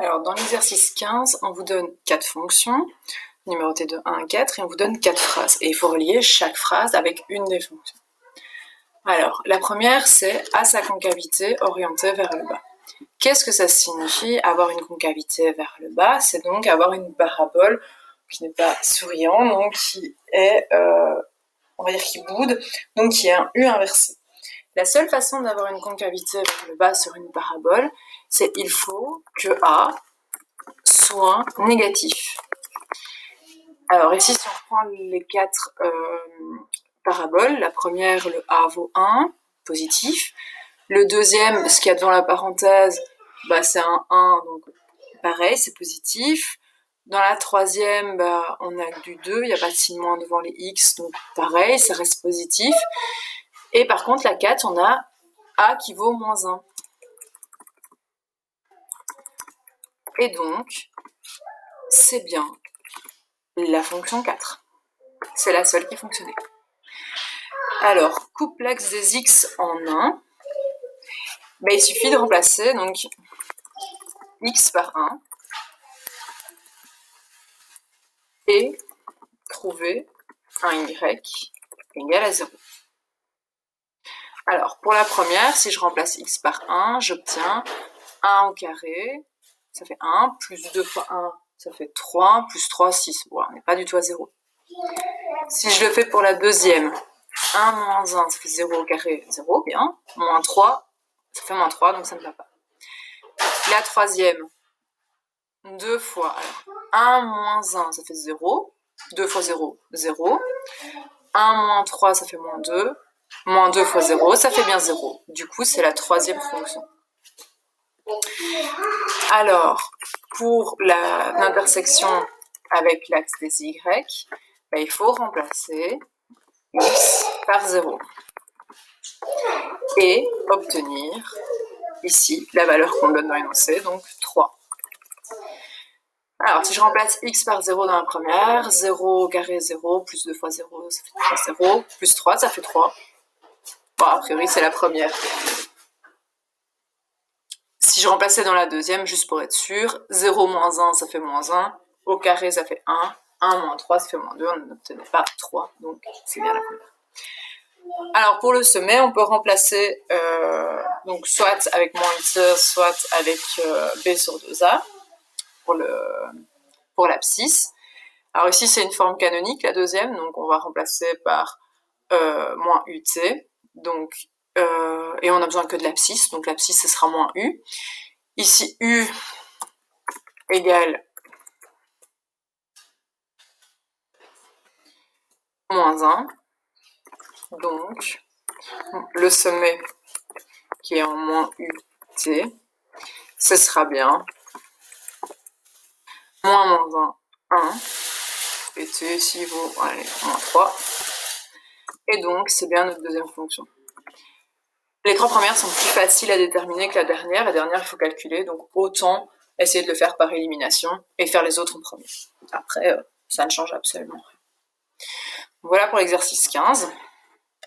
Alors, dans l'exercice 15, on vous donne 4 fonctions, numérotées de 1 à 4, et on vous donne 4 phrases. Et il faut relier chaque phrase avec une des fonctions. Alors, la première, c'est « à sa concavité orientée vers le bas ». Qu'est-ce que ça signifie avoir une concavité vers le bas? C'est donc avoir une parabole qui n'est pas souriant, donc qui est, on va dire, qui boude, donc qui est un U inversé. La seule façon d'avoir une concavité vers le bas sur une parabole, c'est il faut que A soit négatif. Alors ici, si on reprend les 4 paraboles, la première, le A vaut 1, positif. Le deuxième, ce qu'il y a devant la parenthèse, c'est un 1, donc pareil, c'est positif. Dans la troisième, on a du 2, il n'y a pas de signe moins devant les X, donc pareil, ça reste positif. Et par contre, la 4, on a A qui vaut moins 1. Et donc, c'est bien la fonction 4. C'est la seule qui fonctionnait. Alors, coupe l'axe des X en 1. Il suffit de remplacer donc X par 1 et trouver un Y égal à 0. Alors, pour la première, si je remplace X par 1, j'obtiens 1 au carré, ça fait 1, plus 2 fois 1, ça fait 3, plus 3, 6. Bon, on n'est pas du tout à 0. Si je le fais pour la deuxième, 1 moins 1, ça fait 0 au carré, 0, bien. Moins 3, ça fait moins 3, donc ça ne va pas. La troisième, 2 fois, alors 1 moins 1, ça fait 0. 2 fois 0, 0. 1 moins 3, ça fait moins 2. Moins 2 fois 0, ça fait bien 0. Du coup, c'est la troisième fonction. Alors, pour l'intersection avec l'axe des Y, il faut remplacer X par 0 et obtenir ici la valeur qu'on donne dans l'énoncé, donc 3. Alors, si je remplace X par 0 dans la première, 0 au carré 0, plus 2 fois 0, ça fait 0, plus 3, ça fait 3. Bon, a priori, c'est la première. Si je remplaçais dans la deuxième, juste pour être sûr, 0 moins 1, ça fait moins 1, au carré, ça fait 1, 1 moins 3, ça fait moins 2, on n'obtenait pas 3, donc c'est bien la première. Alors, pour le sommet, on peut remplacer donc soit avec moins 8, soit avec B sur 2A pour l'abscisse. Alors ici, c'est une forme canonique, la deuxième, donc on va remplacer par moins UT, donc, et on n'a besoin que de l'abscisse, donc l'abscisse, ce sera moins U. Ici, U égale moins 1, donc le sommet qui est en moins UT, ce sera bien moins 1, et T ici vaut moins 3, et donc c'est bien notre deuxième fonction. Les 3 premières sont plus faciles à déterminer que la dernière. La dernière, il faut calculer, donc autant essayer de le faire par élimination et faire les autres en premier. Après, ça ne change absolument rien. Voilà pour l'exercice 15.